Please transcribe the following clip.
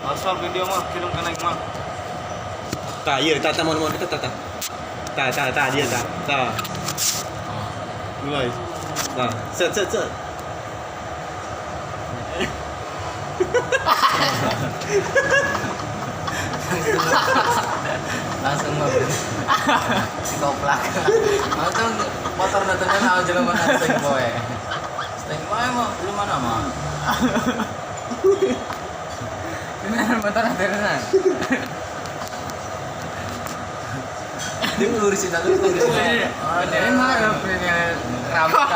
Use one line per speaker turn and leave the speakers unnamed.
Asal video mah kirim ke naik mah.
Ta, iya, ta mau kita ta. Ta dia ta. Ta. Mulai. Ta, set.
Langsung mah koplak. Langsung motor datangnya mau jalan mana steng boy mah belum mana mah ini motor datangnya dia ngurusin aku ngurusin dari mah punya rambut